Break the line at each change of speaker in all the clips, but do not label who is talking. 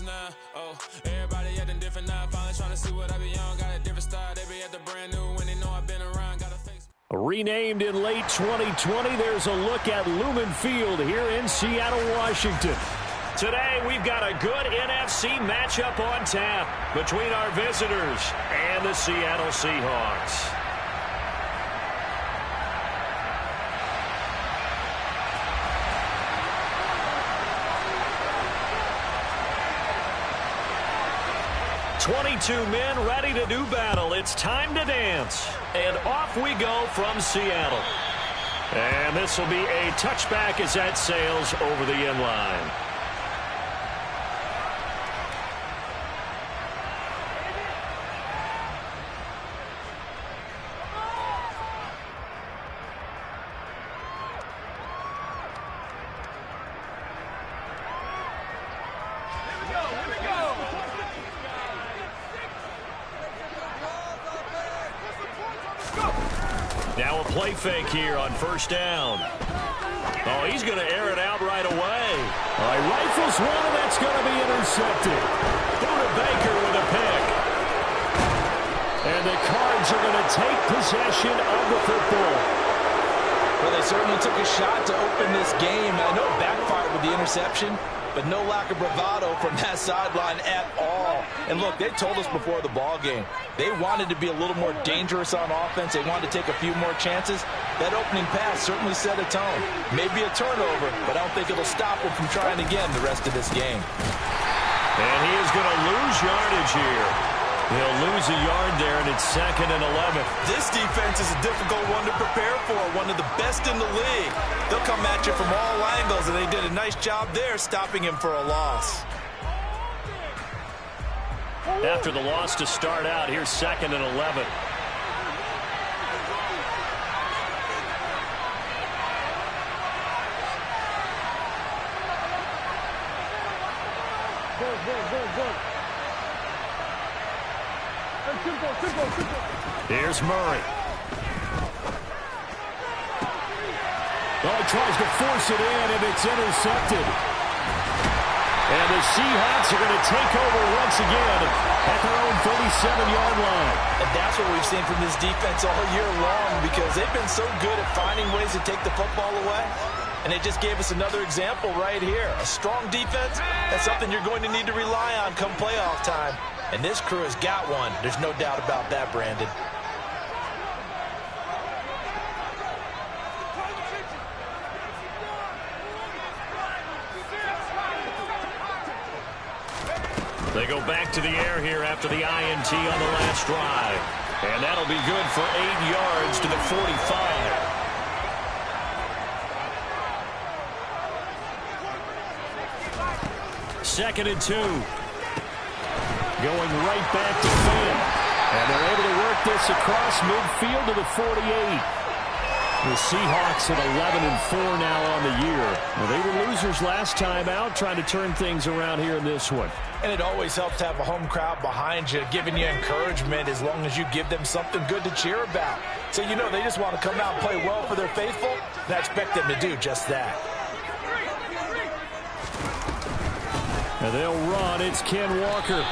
now. Oh, everybody acting different now. Finally trying to see what I be on. Got a different style. They be at the brand new when they know I've been around. Got a face.
Renamed in late 2020, there's a look at Lumen Field here in Seattle, Washington. Today, we've got a good NFC matchup on tap between our visitors and the Seattle Seahawks. "22 men ready to do battle. It's time to dance." And off we go from Seattle. And this will be a touchback as that sails over the end line. Now a play fake here on first down. Oh, he's going to air it out right away. All right, rifles one, and that's going to be intercepted. Buda Baker with a pick. And the Cards are going to take possession of the football.
Well, they certainly took a shot to open this game. I know it backfired with the interception, but no lack of bravado from that sideline at all. And look, they told us before the ball game, they wanted to be a little more dangerous on offense. They wanted to take a few more chances. That opening pass certainly set a tone. Maybe a turnover, but I don't think it'll stop them from trying again the rest of this game.
And he is going to lose yardage here. He'll lose a yard there, and it's 2nd and 11.
This defense is a difficult one to prepare for, one of the best in the league. They'll come at you from all angles, and they did a nice job there stopping him for a loss.
After the loss to start out, here's 2nd and 11. Here's Murray. Oh, he tries to force it in, and it's intercepted. And the Seahawks are going to take over once again at their own 37-yard line.
And that's what we've seen from this defense all year long, because they've been so good at finding ways to take the football away. And they just gave us another example right here. A strong defense, that's something you're going to need to rely on come playoff time. And this crew has got one. There's no doubt about that, Brandon.
They go back to the air here after the INT on the last drive. And that'll be good for 8 yards to the 45. Second and 2. Going right back to Finn. And they're able to work this across midfield to the 48. The Seahawks at 11-4 now on the year. Well, they were losers last time out, trying to turn things around here in this one.
And it always helps to have a home crowd behind you, giving you encouragement as long as you give them something good to cheer about. So you know they just want to come out and play well for their faithful, and I expect them to do just that.
And they'll run. It's Ken Walker.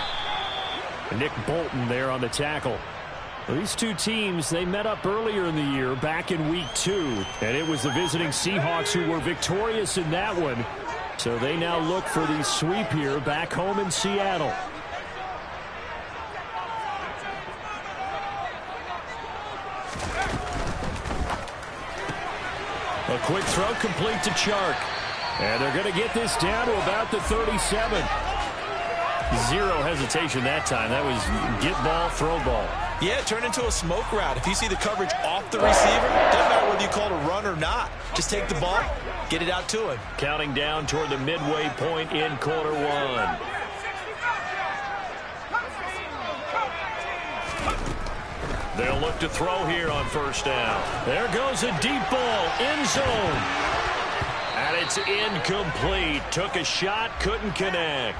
Nick Bolton there on the tackle. Well, these two teams, they met up earlier in the year, back in Week 2. And it was the visiting Seahawks who were victorious in that one. So they now look for the sweep here back home in Seattle. A quick throw complete to Chark. And they're going to get this down to about the 37. Zero hesitation that time. That was get ball, throw ball.
Yeah, turn into a smoke route. If you see the coverage off the receiver, doesn't matter whether you call it a run or not. Just take the ball, get it out to him.
Counting down toward the midway point in quarter one. They'll look to throw here on first down. There goes a deep ball, end zone. And it's incomplete. Took a shot, couldn't connect.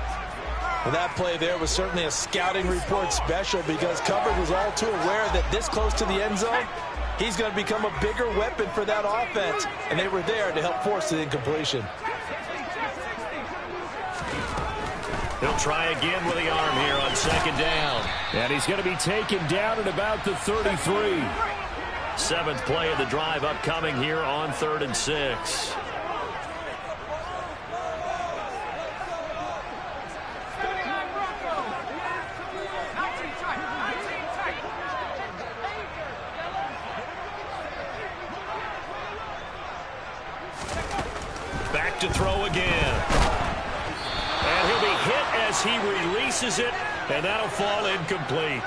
Well, that play there was certainly a scouting report special because coverage was all too aware that this close to the end zone, he's going to become a bigger weapon for that offense, and they were there to help force the incompletion.
He'll try again with the arm here on second down. And he's going to be taken down at about the 33. Seventh play of the drive upcoming here on 3rd and 6. Back to throw again. And he'll be hit as he releases it, and that'll fall incomplete.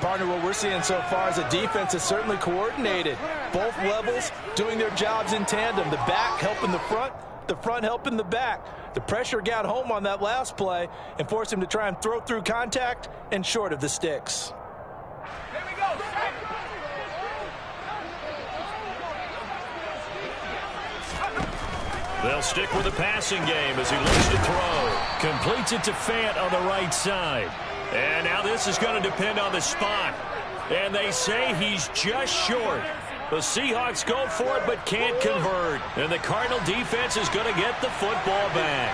Partner, what we're seeing so far is the defense is certainly coordinated. Both levels doing their jobs in tandem. The back helping the front helping the back. The pressure got home on that last play and forced him to try and throw through contact and short of the sticks.
Here we go.
They'll stick with the passing game as he looks to throw. Completes it to Fant on the right side. And now this is going to depend on the spot. And they say he's just short. The Seahawks go for it but can't convert. And the Cardinal defense is going to get the football back.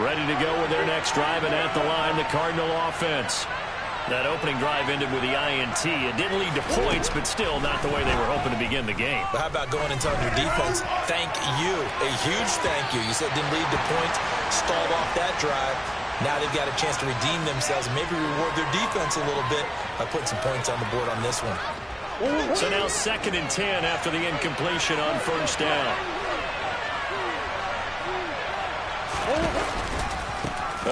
Ready to go with their next drive, and at the line, the Cardinal offense. That opening drive ended with the INT. It didn't lead to points, but still not the way they were hoping to begin the game.
But how about going and telling your defense, thank you, a huge thank you. You said it didn't lead to points, stalled off that drive. Now they've got a chance to redeem themselves and maybe reward their defense a little bit by putting some points on the board on this one.
So now 2nd and 10 after the incompletion on 1st down.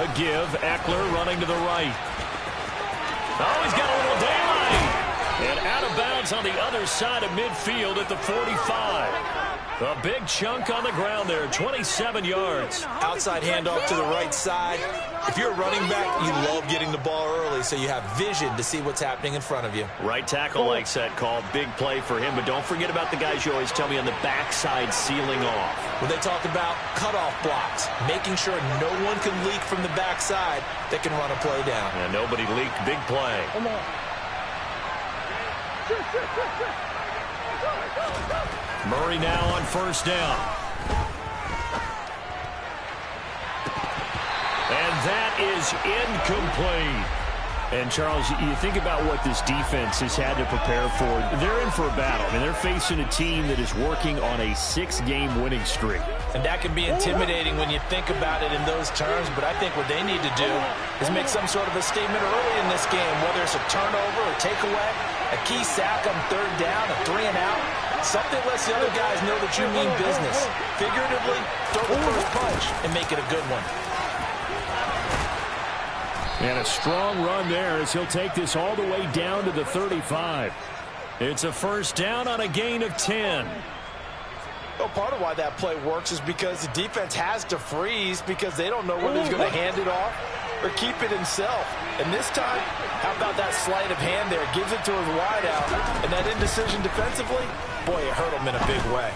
A give, Eckler running to the right. Oh, he's got a little daylight. And out of bounds on the other side of midfield at the 45. A big chunk on the ground there, 27 yards.
Outside handoff to the right side. If you're a running back, you love getting the ball early so you have vision to see what's happening in front of you.
Right tackle likes that call. Big play for him, but don't forget about the guys you always tell me on the backside sealing off.
When they talk about cutoff blocks, making sure no one can leak from the backside that can run a play down.
And nobody leaked. Big play.
Come on.
Murray now on 1st down. And that is incomplete. And, Charles, you think about what this defense has had to prepare for. They're in for a battle. I mean, they're facing a team that is working on a 6-game winning streak.
And that can be intimidating when you think about it in those terms. But I think what they need to do is make some sort of a statement early in this game, whether it's a turnover, a takeaway, a key sack on 3rd down, a 3-and-out. Something lets the other guys know that you mean business. Figuratively, throw the first punch and make it a good one.
And a strong run there as he'll take this all the way down to the 35. It's a 1st down on a gain of 10.
Well, part of why that play works is because the defense has to freeze because they don't know whether he's going to hand it off or keep it himself. And this time, how about that sleight of hand there? Gives it to his wideout. And that indecision defensively, boy, it hurt him in a big way.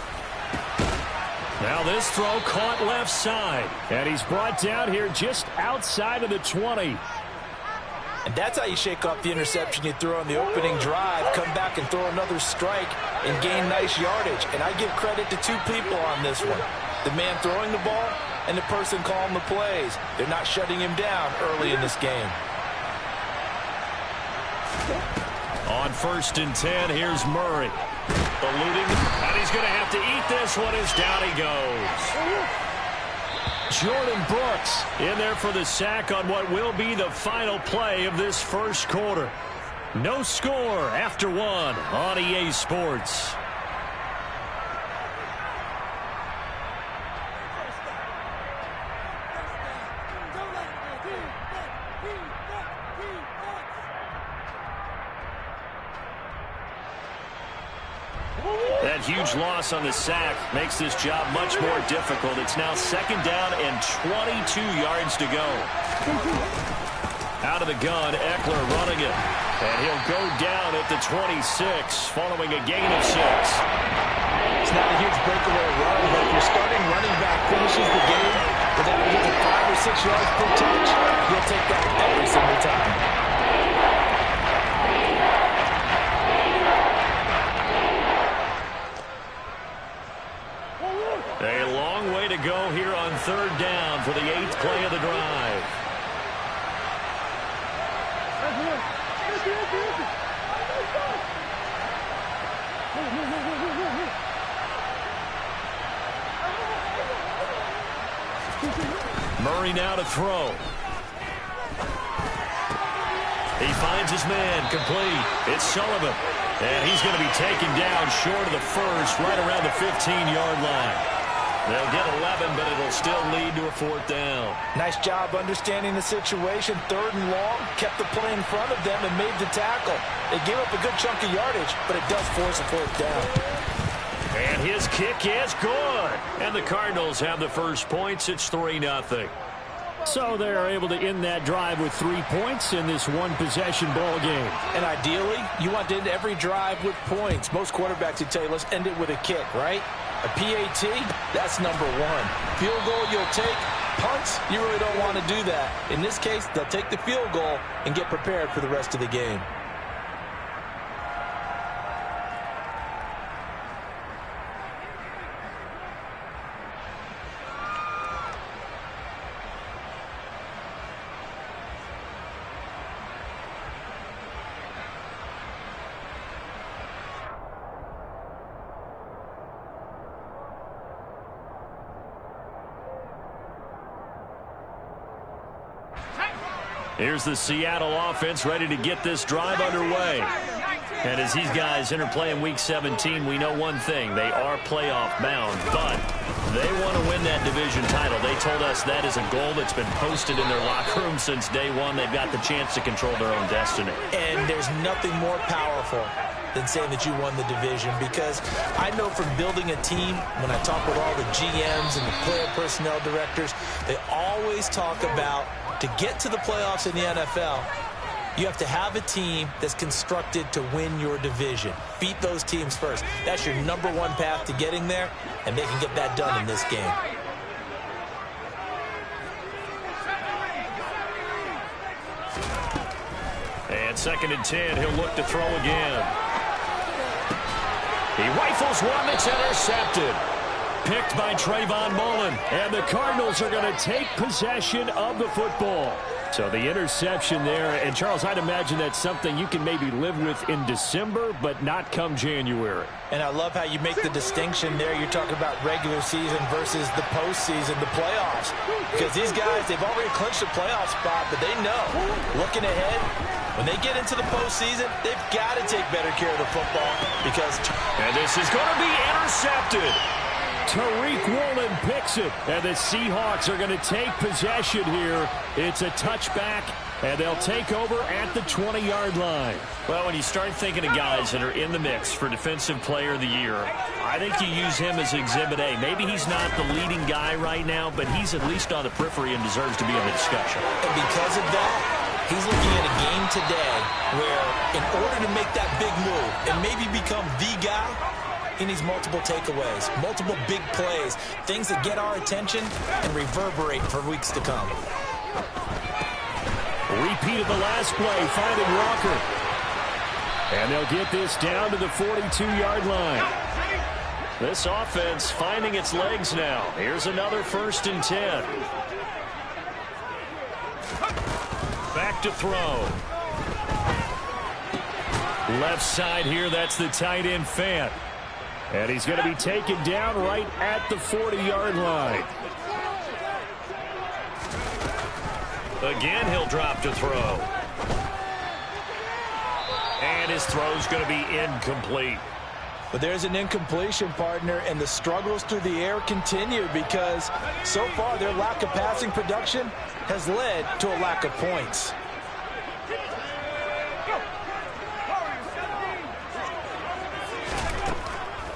Now this throw caught left side. And he's brought down here just outside of the 20.
And that's how you shake off the interception you threw on the opening drive, come back and throw another strike and gain nice yardage. And I give credit to two people on this one. The man throwing the ball and the person calling the plays. They're not shutting him down early in this game.
On 1st and 10, here's Murray. Eluding, and he's going to have to eat this one as down he goes. Jordan Brooks in there for the sack on what will be the final play of this 1st quarter. No score after 1 on EA Sports. That huge loss on the sack makes this job much more difficult. It's now 2nd down and 22 yards to go. Out of the gun, Eckler running it. And he'll go down at the 26 following a gain of 6.
It's not a huge breakaway run, but if your starting running back finishes the game without getting 5 or 6 yards per touch, you'll take that every single time.
A long way to go here on 3rd down for the 8th play of the drive. Murray now to throw. He finds his man, complete. It's Sullivan. And he's going to be taken down short of the first, right around the 15-yard line. They'll get 11, but it'll still lead to a 4th down.
Nice job understanding the situation. 3rd and long, kept the play in front of them and made the tackle. They gave up a good chunk of yardage, but it does force a 4th down.
And his kick is good. And the Cardinals have the first points. It's 3-0. So they're able to end that drive with 3 points in this one-possession ball game.
And ideally, you want to end every drive with points. Most quarterbacks would tell you, let's end it with a kick, right? A PAT, that's number 1. Field goal you'll take. Punts, you really don't want to do that. In this case, they'll take the field goal and get prepared for the rest of the game.
Here's the Seattle offense ready to get this drive underway. And as these guys interplay in Week 17, we know one thing. They are playoff bound, but they want to win that division title. They told us that is a goal that's been posted in their locker room since day one. They've got the chance to control their own destiny.
And there's nothing more powerful than saying that you won the division, because I know from building a team, when I talk with all the GMs and the player personnel directors, they always talk about, to get to the playoffs in the NFL, you have to have a team that's constructed to win your division. Beat those teams first. That's your number 1 path to getting there, and they can get that done in this game.
And 2nd and 10, he'll look to throw again. He rifles one that's intercepted. Picked by Trayvon Mullen. And the Cardinals are going to take possession of the football. So the interception there. And, Charles, I'd imagine that's something you can maybe live with in December, but not come January.
And I love how you make the distinction there. You're talking about regular season versus the postseason, the playoffs. Because these guys, they've already clinched a playoff spot, but they know, looking ahead, when they get into the postseason, they've got to take better care of the football.
And this is going to be intercepted. Tariq Woolen picks it, and the Seahawks are going to take possession here. It's a touchback, and they'll take over at the 20-yard line. Well, when you start thinking of guys that are in the mix for Defensive Player of the Year, I think you use him as Exhibit A. Maybe he's not the leading guy right now, but he's at least on the periphery and deserves to be in the discussion.
And because of that, he's looking at a game today where, in order to make that big move and maybe become the guy, he needs multiple takeaways, multiple big plays, things that get our attention and reverberate for weeks to come.
Repeat of the last play, finding Walker. And they'll get this down to the 42-yard line. This offense finding its legs now. Here's another 1st and 10. Back to throw. Left side here, that's the tight end Fant. And he's going to be taken down right at the 40-yard line. Again, he'll drop to throw. And his throw's going to be incomplete.
But there's an incompletion, partner, and the struggles through the air continue because so far their lack of passing production has led to a lack of points.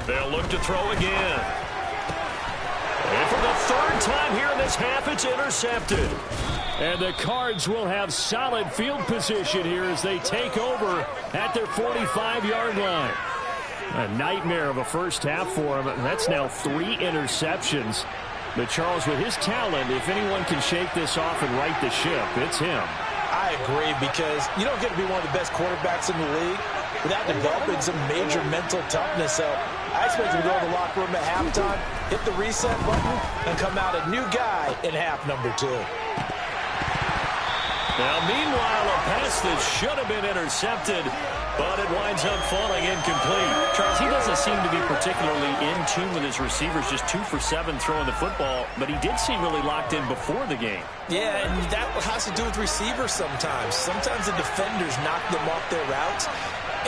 They'll look to throw again. And for the 3rd time here in this half, it's intercepted. And the Cards will have solid field position here as they take over at their 45-yard line. A nightmare of a first half for him. That's now 3 interceptions. But Charles, with his talent, if anyone can shake this off and right the ship, it's him.
I agree, because you don't get to be one of the best quarterbacks in the league without developing some major mental toughness. So I expect him to go to the locker room at halftime, hit the reset button, and come out a new guy in half number 2.
Now, meanwhile, a pass that should have been intercepted, but it winds up falling incomplete. Charles, he doesn't seem to be particularly in tune with his receivers, just 2 for 7 throwing the football, but he did seem really locked in before the game.
Yeah, and that has to do with receivers sometimes. Sometimes the defenders knock them off their routes,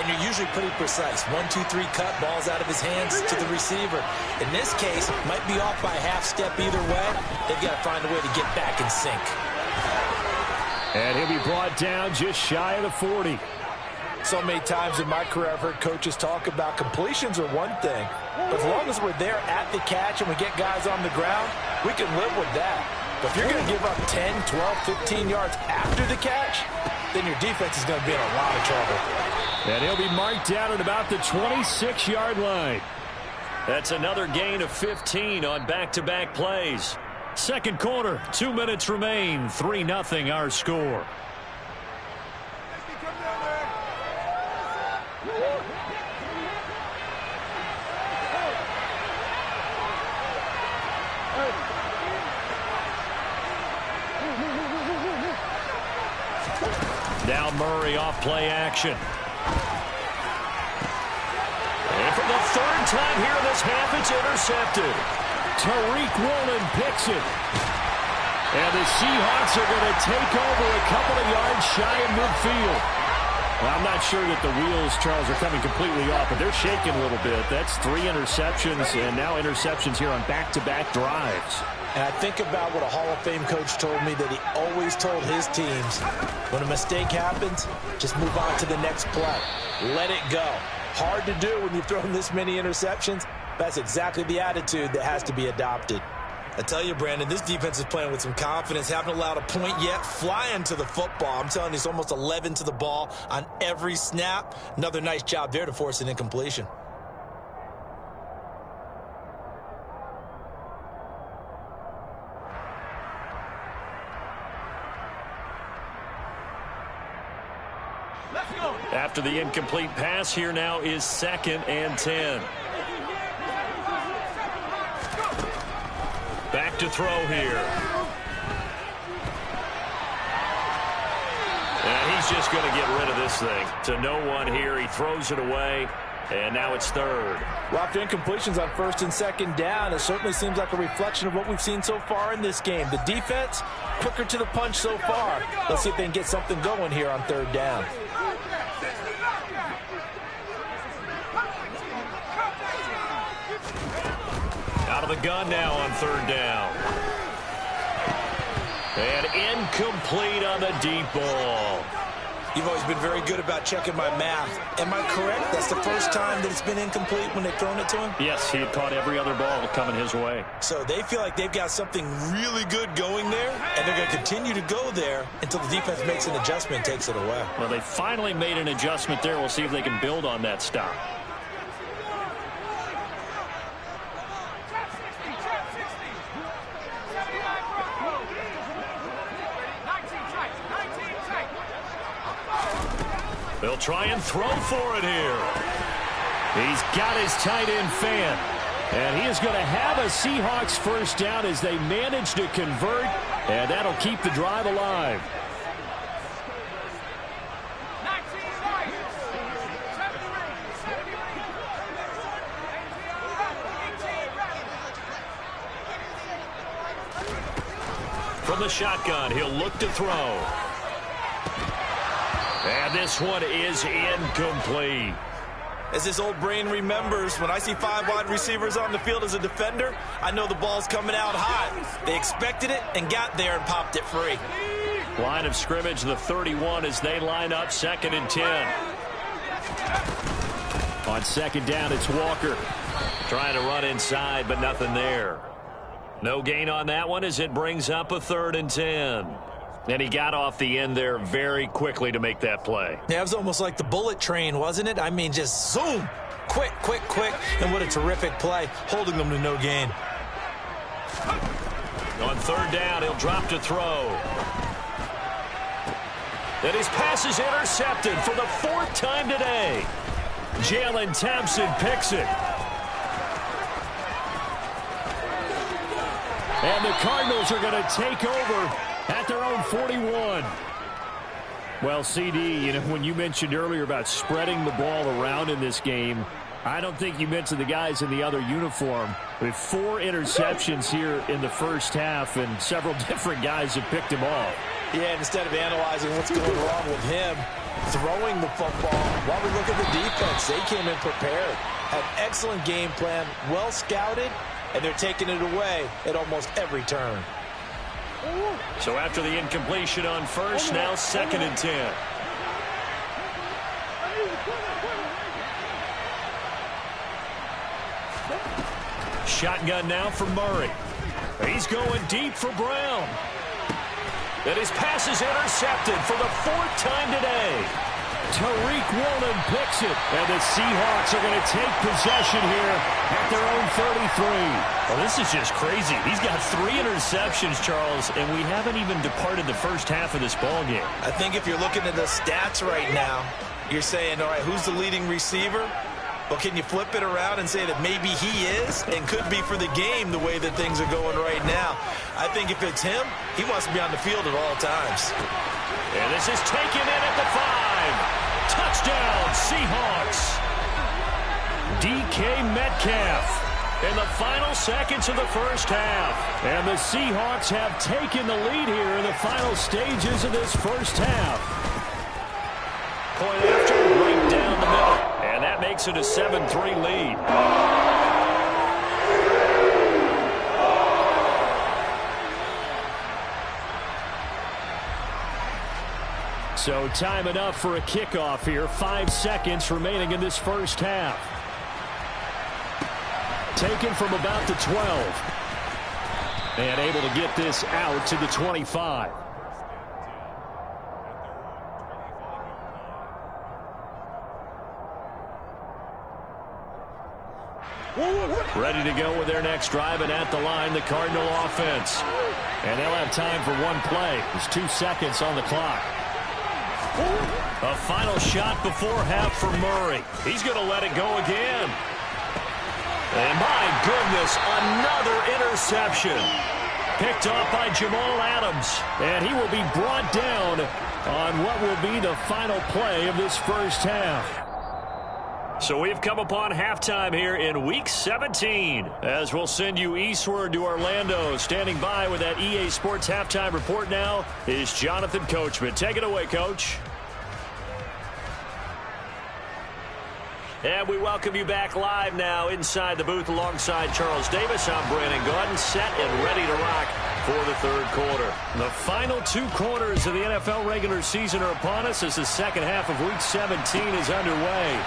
and you're usually pretty precise. 1, 2, 3 cut, balls out of his hands to the receiver. In this case, might be off by a half step either way. They've got to find a way to get back in sync.
And he'll be brought down just shy of the 40.
So many times in my career I've heard coaches talk about completions are one thing, but as long as we're there at the catch and we get guys on the ground, we can live with that. But if you're going to give up 10, 12, 15 yards after the catch, then your defense is going to be in a lot of trouble.
And he'll be marked down at about the 26-yard line. That's another gain of 15 on back-to-back plays. Second quarter, 2 minutes remain, 3-0 our score. Now Murray off play action. And for the third time here in this half, it's intercepted. Tariq Woolen picks it. And the Seahawks are going to take over a couple of yards shy of midfield. Well, I'm not sure that the wheels, Charles, are coming completely off, but they're shaking a little bit. That's 3 interceptions, and now interceptions here on back-to-back drives.
And I think about what a Hall of Fame coach told me, that he always told his teams, when a mistake happens, just move on to the next play. Let it go. Hard to do when you've thrown this many interceptions. That's exactly the attitude that has to be adopted. I tell you, Brandon, this defense is playing with some confidence. Haven't allowed a point yet. Flying to the football. I'm telling you, it's almost 11 to the ball on every snap. Another nice job there to force an incompletion.
After the incomplete pass, here now is 2nd and 10. Back to throw here. And he's just going to get rid of this thing. To no one here. He throws it away. And now it's 3rd.
Well, after incompletions on 1st and 2nd down, it certainly seems like a reflection of what we've seen so far in this game. The defense, quicker to the punch so far. Let's see if they can get something going here on 3rd down.
Out of the gun now on 3rd down. And incomplete on the deep ball.
You've always been very good about checking my math. Am I correct? That's the first time that it's been incomplete when they've thrown it to him?
Yes, he had caught every other ball coming his way.
So they feel like they've got something really good going there, and they're going to continue to go there until the defense makes an adjustment and takes it away.
Well, they finally made an adjustment there. We'll see if they can build on that stop. They'll try and throw for it here. He's got his tight end fan. And he is going to have a Seahawks first down as they manage to convert. And that'll keep the drive alive. From the shotgun, he'll look to throw. And this one is incomplete.
As his old brain remembers, when I see 5 wide receivers on the field as a defender, I know the ball's coming out hot. They expected it and got there and popped it free.
Line of scrimmage, the 31 as they line up 2nd and 10. On 2nd down, it's Walker. Trying to run inside, but nothing there. No gain on that one as it brings up a 3rd and 10. And he got off the end there very quickly to make that play.
Yeah, it was almost like the bullet train, wasn't it? I mean, just zoom. Quick, quick, quick. And what a terrific play, holding them to no gain.
On 3rd down, he'll drop to throw. And his pass is intercepted for the 4th time today. Jalen Thompson picks it. And the Cardinals are going to take over at their own 41. Well, CD, when you mentioned earlier about spreading the ball around in this game, I don't think you mentioned the guys in the other uniform. With 4 interceptions here in the first half, and several different guys have picked him off.
Yeah, and instead of analyzing what's going wrong with him, throwing the football, while we look at the defense, they came in prepared. Had excellent game plan, well scouted, and they're taking it away at almost every turn.
So after the incompletion on first, now 2nd and 10. Shotgun now for Murray. He's going deep for Brown. And his pass is intercepted for the 4th time today. Tariq Woolen picks it. And the Seahawks are going to take possession here at their own 33.
Well, this is just crazy. He's got 3 interceptions, Charles, and we haven't even departed the first half of this ballgame.
I think if you're looking at the stats right now, you're saying, all right, who's the leading receiver? Well, can you flip it around and say that maybe he is and could be for the game the way that things are going right now? I think if it's him, he wants to be on the field at all times.
And this is taken in at the 5. Touchdown, Seahawks. DK Metcalf in the final seconds of the first half. And the Seahawks have taken the lead here in the final stages of this first half. Point after, right down the middle. And that makes it a 7-3 lead. So time enough for a kickoff here. 5 seconds remaining in this first half. Taken from about the 12. And able to get this out to the 25. Ready to go with their next drive, and at the line, the Cardinal offense. And they'll have time for one play. There's 2 seconds on the clock. A final shot before half for Murray. He's going to let it go again. And my goodness, another interception. Picked off by Jamal Adams. And he will be brought down on what will be the final play of this first half. So we've come upon halftime here in Week 17. As we'll send you eastward to Orlando. Standing by with that EA Sports halftime report now is Jonathan Coachman. Take it away, Coach. And we welcome you back live now inside the booth alongside Charles Davis. I'm Brandon Gaudin, set and ready to rock for the third quarter. The final 2 quarters of the NFL regular season are upon us as the second half of Week 17 is underway.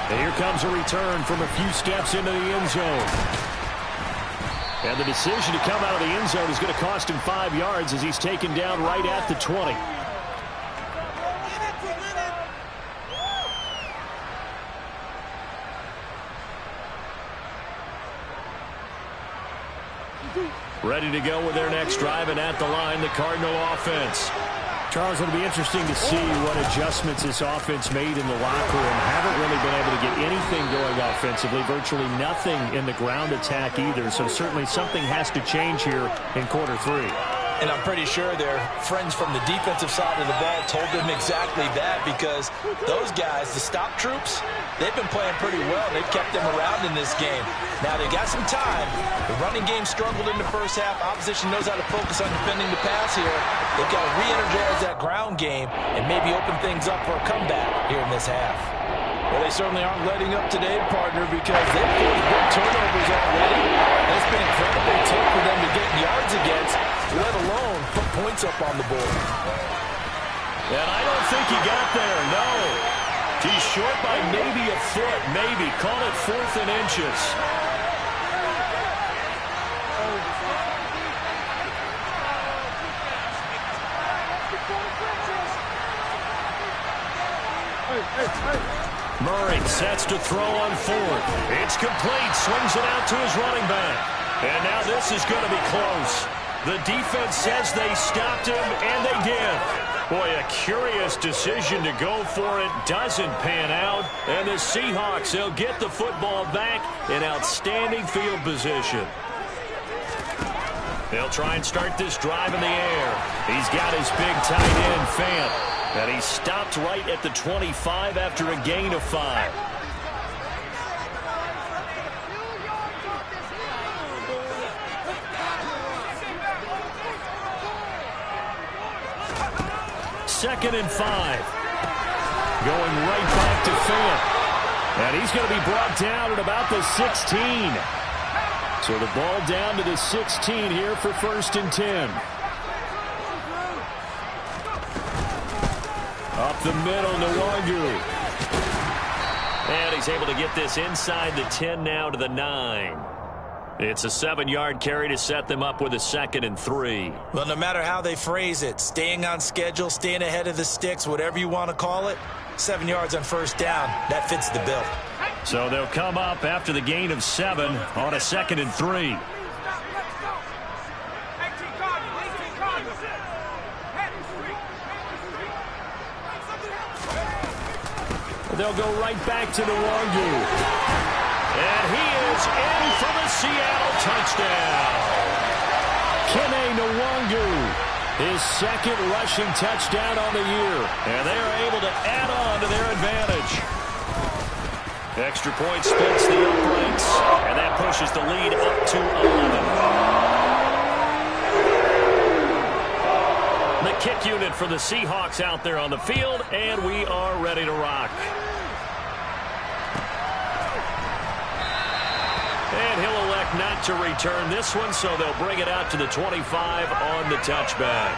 And here comes a return from a few steps into the end zone. And the decision to come out of the end zone is going to cost him 5 yards as he's taken down right at the 20. Ready to go with their next drive, and at the line, the Cardinal offense. Charles, it'll be interesting to see what adjustments this offense made in the locker room. Haven't really been able to get anything going offensively, virtually nothing in the ground attack either. So certainly something has to change here in quarter 3.
And I'm pretty sure their friends from the defensive side of the ball told them exactly that, because those guys, the stop troops, they've been playing pretty well. They've kept them around in this game. Now, they got some time. The running game struggled in the first half. Opposition knows how to focus on defending the pass here. They've got to re-energize that ground game and maybe open things up for a comeback here in this half. Well, they certainly aren't letting up today, partner, because they've forced big turnovers already. And it's been incredibly tough for them to get yards against, let alone put points up on the board.
And I don't think he got there, no. He's short by maybe a foot, maybe. Call it 4th and inches. Murray sets to throw on 4th. It's complete. Swings it out to his running back. And now this is going to be close. The defense says they stopped him, and they did. Boy, a curious decision to go for it. Doesn't pan out. And the Seahawks, they'll get the football back in outstanding field position. They'll try and start this drive in the air. He's got his big tight end, Fant.
And he stopped right at the 25 after a gain of 5. Second and 5. Going right back to Fant. And he's going to be brought down at about the 16. So the ball down to the 16 here for 1st and 10. Up the middle, Nwangu. And he's able to get this inside the 10 now to the 9. It's a 7-yard carry to set them up with a 2nd and 3.
Well, no matter how they phrase it, staying on schedule, staying ahead of the sticks, whatever you want to call it, 7 yards on 1st down, that fits the bill.
So they'll come up after the gain of 7 on a 2nd and 3. They'll go right back to Nwangu. And he is in for the Seattle touchdown. Kene Nwangu, his 2nd rushing touchdown on the year. And they are able to add on to their advantage. Extra point splits the uprights, and that pushes the lead up to 11. The kick unit for the Seahawks out there on the field, and we are ready to rock. And he'll elect not to return this one, so they'll bring it out to the 25 on the touchback.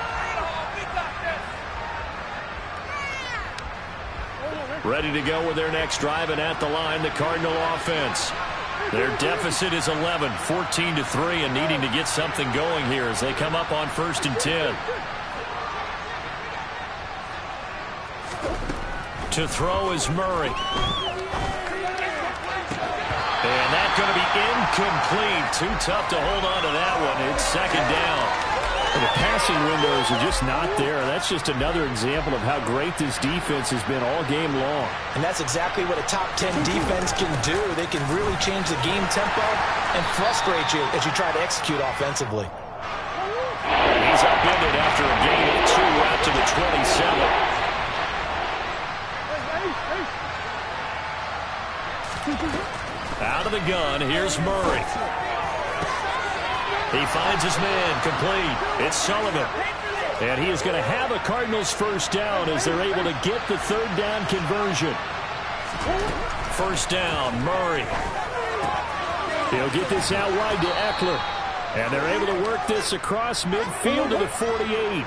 Ready to go with their next drive, and at the line, the Cardinal offense. Their deficit is 11, 14-3, and needing to get something going here as they come up on 1st and 10. To throw is Murray. And that's going to be incomplete. Too tough to hold on to that one. It's 2nd down.
The passing windows are just not there. That's just another example of how great this defense has been all game long.
And that's exactly what a top 10 defense can do. They can really change the game tempo and frustrate you as you try to execute offensively.
He's upended after a gain of 2 out to the 27. Out of the gun, here's Murray. He finds his man, complete. It's Sullivan. And he is going to have a Cardinals 1st down as they're able to get the 3rd down conversion. 1st down, Murray. He'll get this out wide to Eckler. And they're able to work this across midfield to the 48.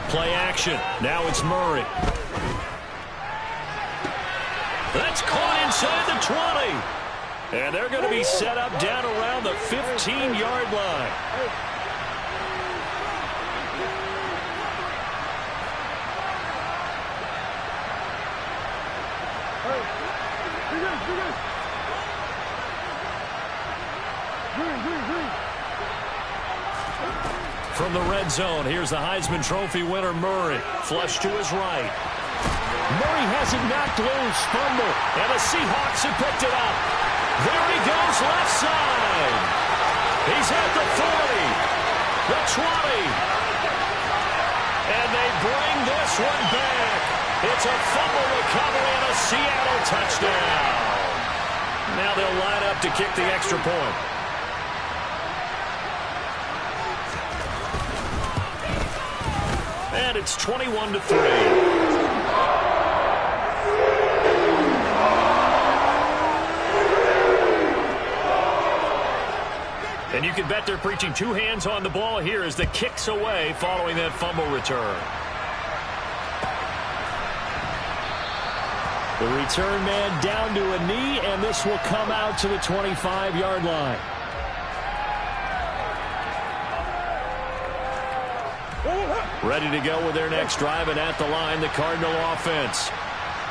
Play action. Now it's Murray. That's caught inside the 20. And they're going to be set up down around the 15-yard line. From the red zone, here's the Heisman Trophy winner, Murray. Flush to his right. Murray has it knocked loose, fumble, and the Seahawks have picked it up. There he goes, left side. He's at the 40, the 20. And they bring this one back. It's a fumble recovery and a Seattle touchdown. Now they'll line up to kick the extra point. And it's 21-3. And you can bet they're preaching 2 hands on the ball here as the kick's away following that fumble return. The return man down to a knee, and this will come out to the 25-yard line. Ready to go with their next drive, and at the line, the Cardinal offense.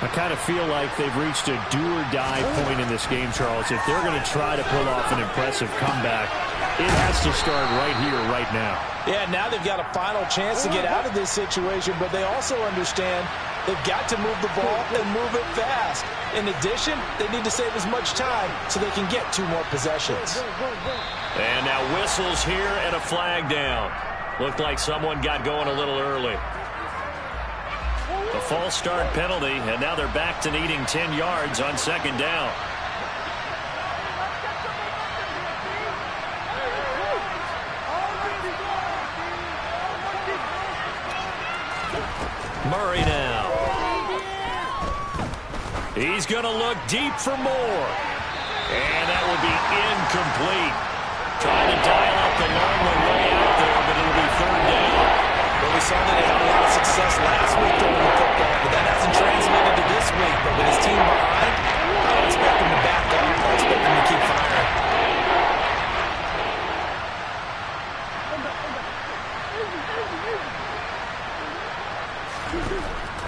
I kind of feel like they've reached a do-or-die point in this game, Charles. If they're going to try to pull off an impressive comeback, it has to start right here, right now.
Yeah, now they've got a final chance to get out of this situation, but they also understand They've got to move the ball and move it fast. In addition, they need to save as much time so they can get 2 more possessions.
And now whistles here and a flag down. Looked like someone got going a little early. A false start penalty, and now they're back to needing 10 yards on 2nd down. Murray now. He's going to look deep for more. And that will be incomplete. Trying to dial up the long way out there, but it'll be 3rd down.
Well, we saw that he had a lot of success last week throwing the football, but that hasn't translated to this week. But with his team behind, I don't expect him to back up. I expect him to keep firing.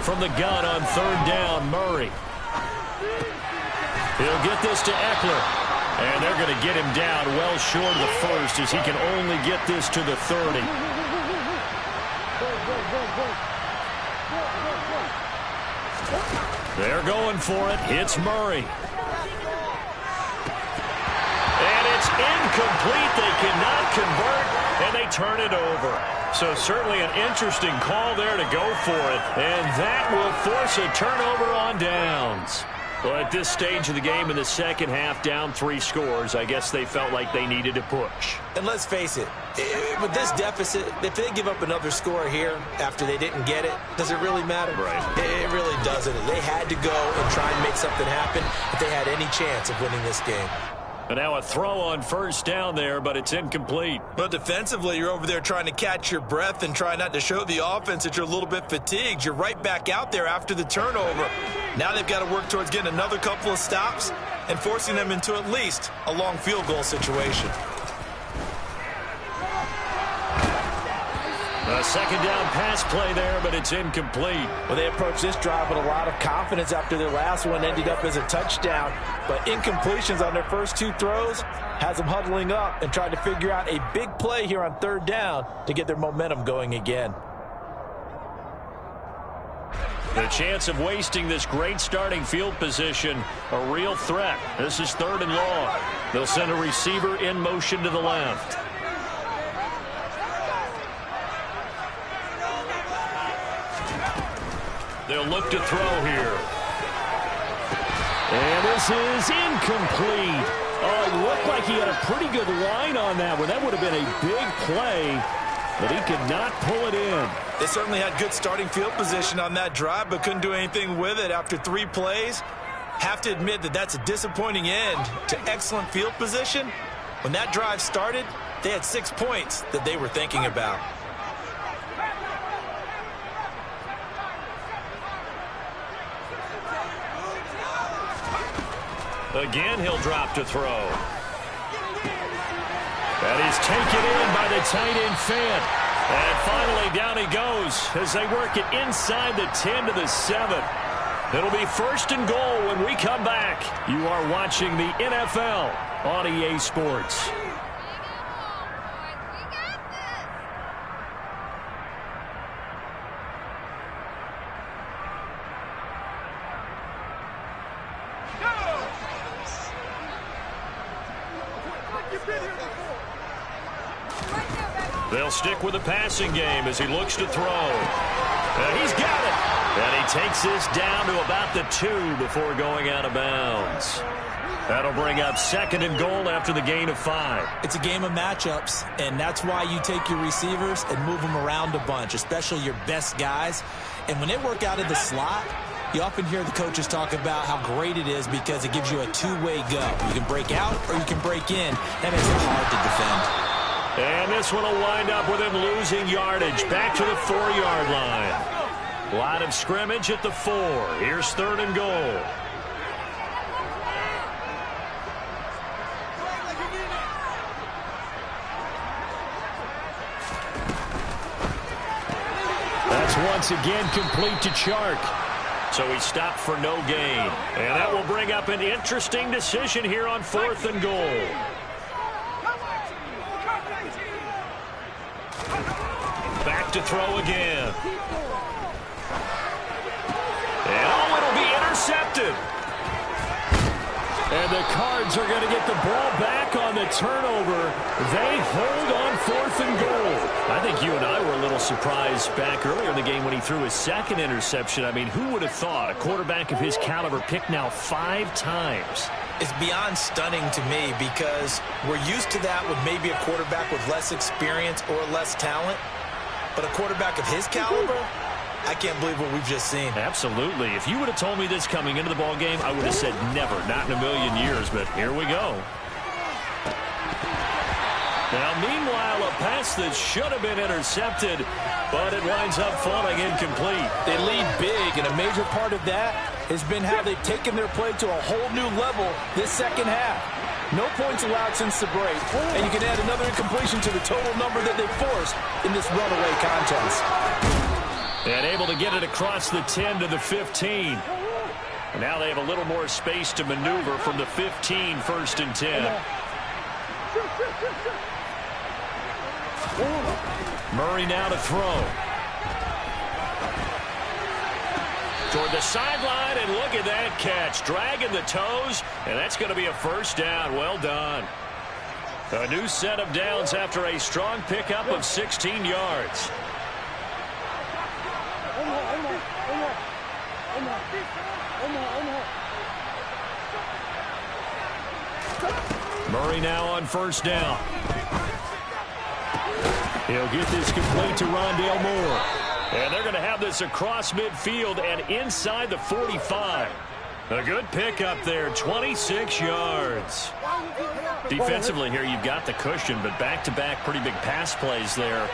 From the gun on 3rd down, Murray. He'll get this to Eckler. And they're going to get him down well short of the 1st as he can only get this to the 30. They're going for it. It's Murray. And it's incomplete. They cannot convert, and they turn it over. So certainly an interesting call there to go for it. And that will force a turnover on downs. Well, at this stage of the game in the 2nd half, down 3 scores, I guess they felt like they needed to push.
And let's face it, with this deficit, if they give up another score here after they didn't get it, does it really matter?
Right.
It really doesn't. They had to go and try and make something happen if they had any chance of winning this game.
And now a throw on 1st down there, but it's incomplete.
But defensively, you're over there trying to catch your breath and try not to show the offense that you're a little bit fatigued. You're right back out there after the turnover. Now they've got to work towards getting another couple of stops and forcing them into at least a long field goal situation.
A 2nd down pass play there, but it's incomplete.
Well, they approached this drive with a lot of confidence after their last one ended up as a touchdown. But incompletions on their first 2 throws has them huddling up and trying to figure out a big play here on 3rd down to get their momentum going again.
The chance of wasting this great starting field position, a real threat. This is 3rd and long. They'll send a receiver in motion to the left. They'll look to throw here.
And this is incomplete. Oh, it looked like he had a pretty good line on that one. That would have been a big play, but he could not pull it in.
They certainly had good starting field position on that drive, but couldn't do anything with it after 3 plays. Have to admit that that's a disappointing end to excellent field position. When that drive started, they had 6 points that they were thinking about.
Again, he'll drop to throw. That is taken in by the tight end Fant. And finally, down he goes as they work it inside the 10 to the 7. It'll be 1st and goal when we come back. You are watching the NFL on EA Sports. They'll stick with the passing game as he looks to throw. And he's got it. And he takes this down to about the 2 before going out of bounds. That'll bring up 2nd and goal after the gain of 5.
It's a game of matchups, and that's why you take your receivers and move them around a bunch, especially your best guys. And when they work out of the slot, you often hear the coaches talk about how great it is because it gives you a 2-way go. You can break out or you can break in. That makes it hard to defend.
And this one will wind up with him losing yardage back to the 4-yard line. Line of scrimmage at the 4. Here's 3rd and goal. That's once again complete to Chark. So he stopped for no gain. And that will bring up an interesting decision here on 4th and goal. Back to throw again. And oh, it'll be intercepted.
And the Cards are going to get the ball back on the turnover. They hold on 4th and goal.
I think you and I were a little surprised back earlier in the game when he threw his second interception. I mean, who would have thought a quarterback of his caliber picked now 5 times?
It's beyond stunning to me because we're used to that with maybe a quarterback with less experience or less talent. But a quarterback of his caliber, I can't believe what we've just seen.
Absolutely. If you would have told me this coming into the ball game, I would have said never, not in a million years. But here we go. Now, meanwhile, a pass that should have been intercepted, but it winds up falling incomplete.
They lead big, and a major part of that has been how they've taken their play to a whole new level this second half. No points allowed since the break, and you can add another incompletion to the total number that they forced in this runaway contest.
And able to get it across the 10 to the 15. And now they have a little more space to maneuver from the 15, 1st and 10. Murray now to throw. Toward the sideline, and look at that catch. Dragging the toes, and that's going to be a first down. Well done. A new set of downs after a strong pickup of 16 yards. Murray now on 1st down. He'll get this complete to Rondale Moore. And they're going to have this across midfield and inside the 45. A good pickup there, 26 yards. Defensively here, you've got the cushion, but back-to-back pretty big pass plays there.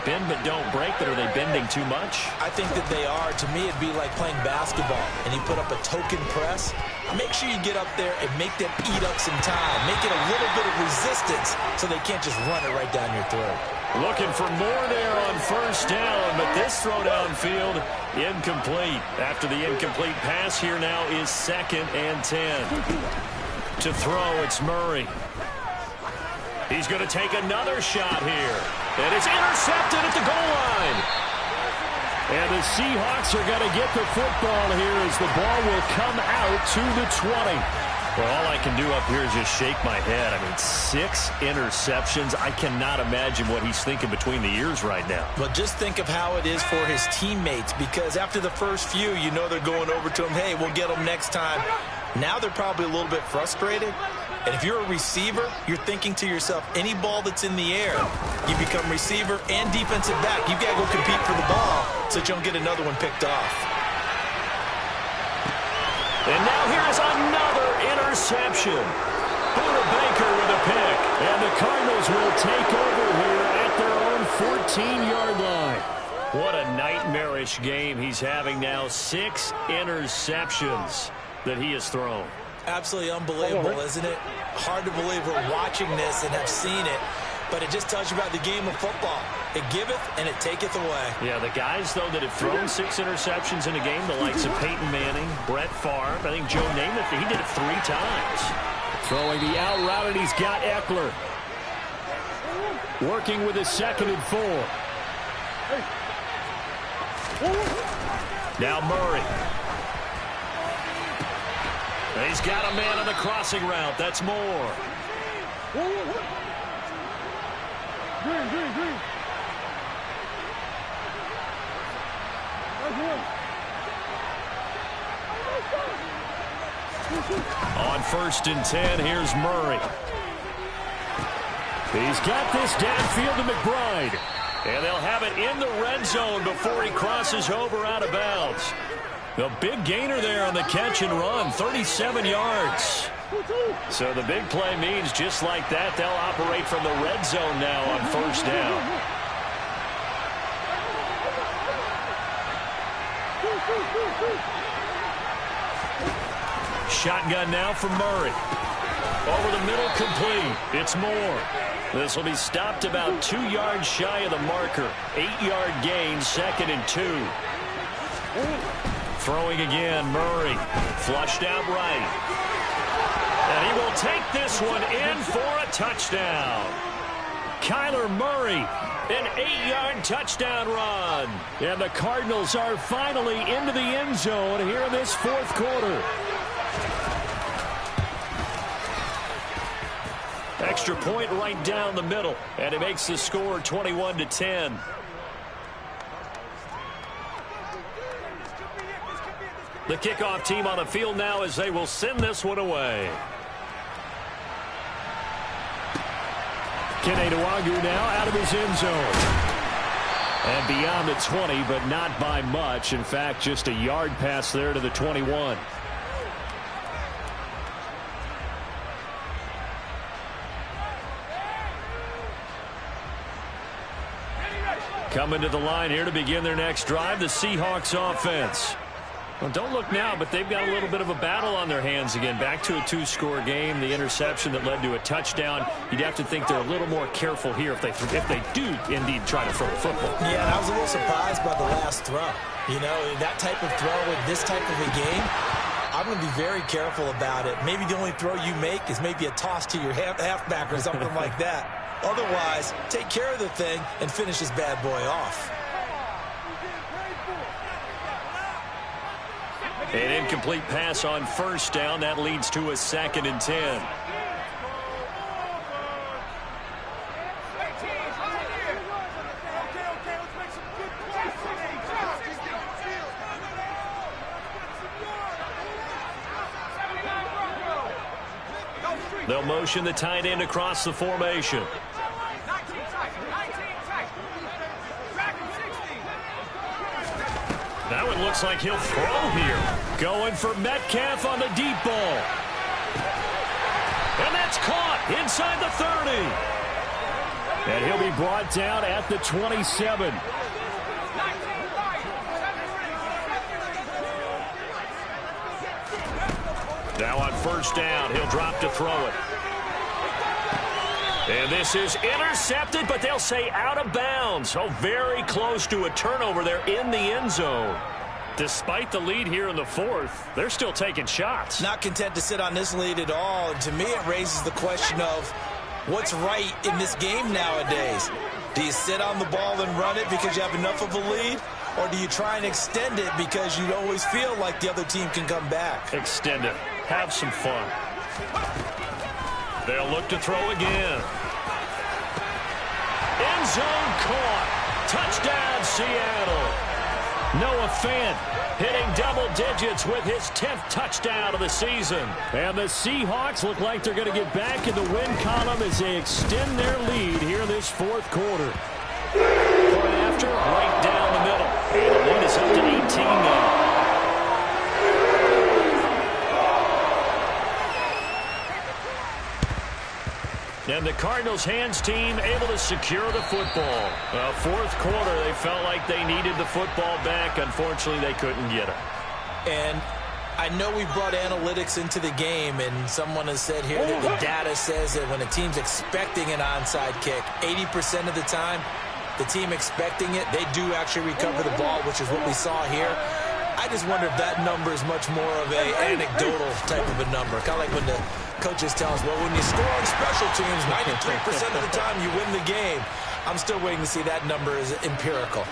Bend but don't break, but are they bending too much?
I think that they are. To me, it'd be like playing basketball, and you put up a token press. Make sure you get up there and make them eat up some time. Make it a little bit of resistance so they can't just run it right down your throat.
Looking for more there on 1st down, but this throw downfield incomplete. After the incomplete pass, here now is 2nd and 10. To throw, it's Murray. He's going to take another shot here. And it's intercepted at the goal line. And the Seahawks are going to get the football here as the ball will come out to the 20. Well, all I can do up here is just shake my head. I mean, 6 interceptions. I cannot imagine what he's thinking between the ears right now.
But just think of how it is for his teammates, because after the first few, you know they're going over to him, hey, we'll get them next time. Now they're probably a little bit frustrated. And if you're a receiver, you're thinking to yourself, any ball that's in the air, you become receiver and defensive back. You've got to go compete for the ball so that you don't get another one picked off.
And now here's another interception. Buda Baker with a pick. And the Cardinals will take over here at their own 14-yard line. What a nightmarish game he's having now. 6 interceptions that he has thrown.
Absolutely unbelievable, isn't it? Hard to believe we're watching this and have seen it, but it just tells you about the game of football. It giveth and it taketh away.
Yeah, the guys, though, that have thrown 6 interceptions in a game, the likes of Peyton Manning, Brett Favre, I think Joe Namath, he did it 3 times.
Throwing the out route, and he's got Eckler. Working with a 2nd and 4.
Now Murray. He's got a man on the crossing route. That's Moore. On 1st and 10, here's Murray.
He's got this downfield to McBride.
And they'll have it in the red zone before he crosses over out of bounds. The big gainer there on the catch and run, 37 yards. So the big play means just like that, they'll operate from the red zone now on 1st down. Shotgun now from Murray. Over the middle, complete. It's Moore. This will be stopped about 2 yards shy of the marker. 8-yard gain, 2nd and 2. Throwing again, Murray. Flushed out right. And he will take this one in for a touchdown.
Kyler Murray. An 8-yard touchdown run. And the Cardinals are finally into the end zone here in this fourth quarter. Extra point right down the middle. And it makes the score 21-10. The kickoff team on the field now as they will send this one away. Kene Nwangwu now out of his end zone. And beyond the 20, but not by much. In fact, just a yard pass there to the 21. Coming to the line here to begin their next drive, the Seahawks offense. Well, don't look now, but they've got a little bit of a battle on their hands again. Back to a 2-score game. The interception that led to a touchdown. You'd have to think they're a little more careful here if they do indeed try to throw the football.
Yeah, I was a little surprised by the last throw. You know, that type of throw in this type of a game, I'm going to be very careful about it. Maybe the only throw you make is maybe a toss to your halfback or something like that. Otherwise, take care of the thing and finish this bad boy off.
An incomplete pass on first down. That leads to a 2nd and 10. They'll motion the tight end across the formation. That one looks like he'll throw here. Going for Metcalf on the deep ball. And that's caught inside the 30. And he'll be brought down at the 27. Now on first down, he'll drop to throw it. And this is intercepted, but they'll say out of bounds. Oh, very close to a turnover there in the end zone. Despite the lead here in the fourth, they're still taking shots.
Not content to sit on this lead at all. And to me, it raises the question of what's right in this game nowadays. Do you sit on the ball and run it because you have enough of a lead? Or do you try and extend it because you always feel like the other team can come back?
Extend it. Have some fun. They'll look to throw again. End zone caught. Touchdown, Seattle. Noah Fant hitting double digits with his 10th touchdown of the season. And the Seahawks look like they're going to get back in the win column as they extend their lead here in this fourth quarter. Point after, right down the middle. And the lead is up to 18 now. And the Cardinals' hands team able to secure the football. Fourth quarter, they felt like they needed the football back. Unfortunately, they couldn't get it.
And I know we brought analytics into the game, and someone has said here that the data says that when a team's expecting an onside kick, 80% of the time, the team expecting it, they do actually recover the ball, which is what we saw here. I just wonder if that number is much more of an anecdotal type of a number. Kind of like when the coaches tell us, well, when you score on special teams, 93% of the time you win the game. I'm still waiting to see that number is empirical.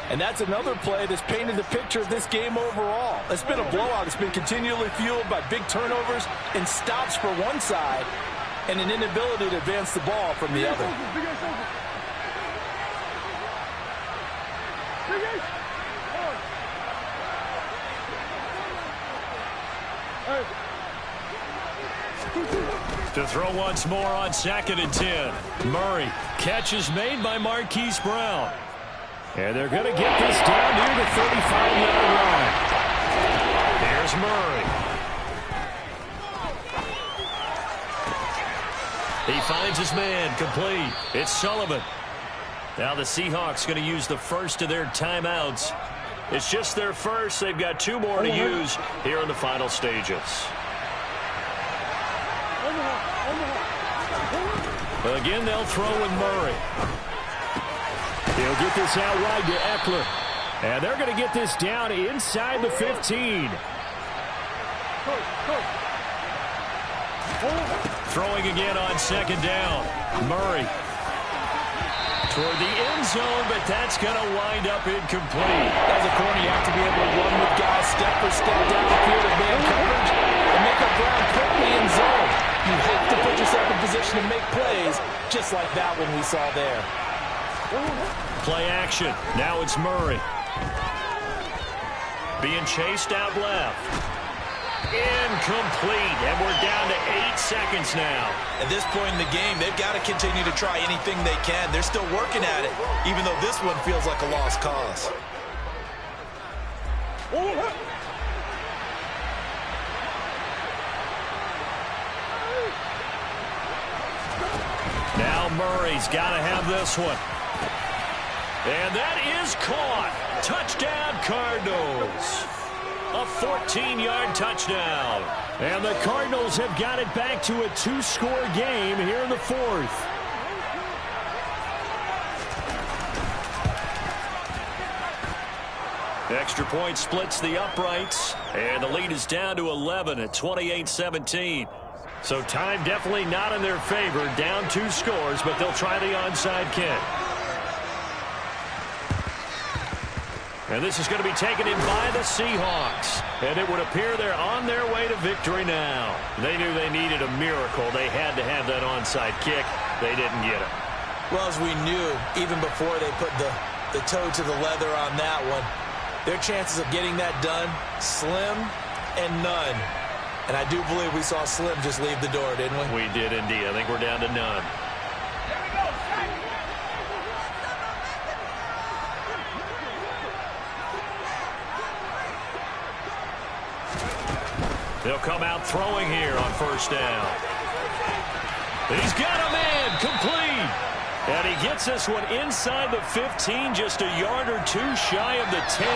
And that's another play that's painted the picture of this game overall. It's been a blowout. It's been continually fueled by big turnovers and stops for one side and an inability to advance the ball from the other.
To throw once more on 2nd and 10. Murray. Catch is made by Marquise Brown. And they're going to get this down near the 35-yard line. Here's Murray. He finds his man complete. It's Sullivan. Now the Seahawks going to use the first of their timeouts. It's just their first. They've got 2 more to use here in the final stages. But again, they'll throw with Murray. He'll get this out wide to Eckler. And they're going to get this down inside the 15. Throwing again on 2nd down. Murray.
Toward the end zone, but that's going to wind up incomplete.
As a corner, you have to be able to run with guys step for step down the field of man coverage and make up ground quickly in zone. You have to put yourself in position to make plays, just like that one we saw there.
Play action. Now it's Murray. Being chased out left. Incomplete, and we're down to 8 seconds now.
At this point in the game, they've got to continue to try anything they can. They're still working at it, even though this one feels like a lost cause.
Now Murray's got to have this one. And that is caught. Touchdown, Cardinals. A 14-yard touchdown.
And the Cardinals have got it back to a 2-score game here in the fourth.
Extra point splits the uprights. And the lead is down to 11 at 28-17.
So time definitely not in their favor. Down 2 scores, but they'll try the onside kick. And this is going to be taken in by the Seahawks. And it would appear they're on their way to victory now. They knew they needed a miracle. They had to have that onside kick. They didn't get it.
Well, as we knew, even before they put the toe to the leather on that one, their chances of getting that done, slim and none. And I do believe we saw Slim just leave the door, didn't we?
We did indeed. I think we're down to none.
They'll come out throwing here on first down. He's got a man, complete. And he gets this one inside the 15, just a yard or two shy of the 10.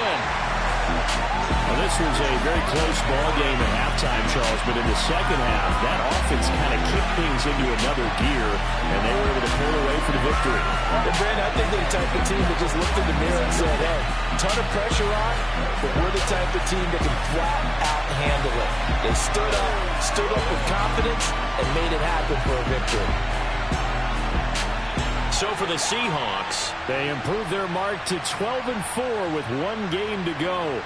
Well, this was a very close ball game at halftime, Charles, but in the second half, that offense kind of kicked things into another gear, and they were able to pull away for the victory.
And Brandon, I think they're the type of team that just looked in the mirror and said, hey, ton of pressure on, but we're the type of team that can flat out handle it. They stood up with confidence, and made it happen for a victory.
So for the Seahawks,
they improved their mark to 12-4 with 1 game to go.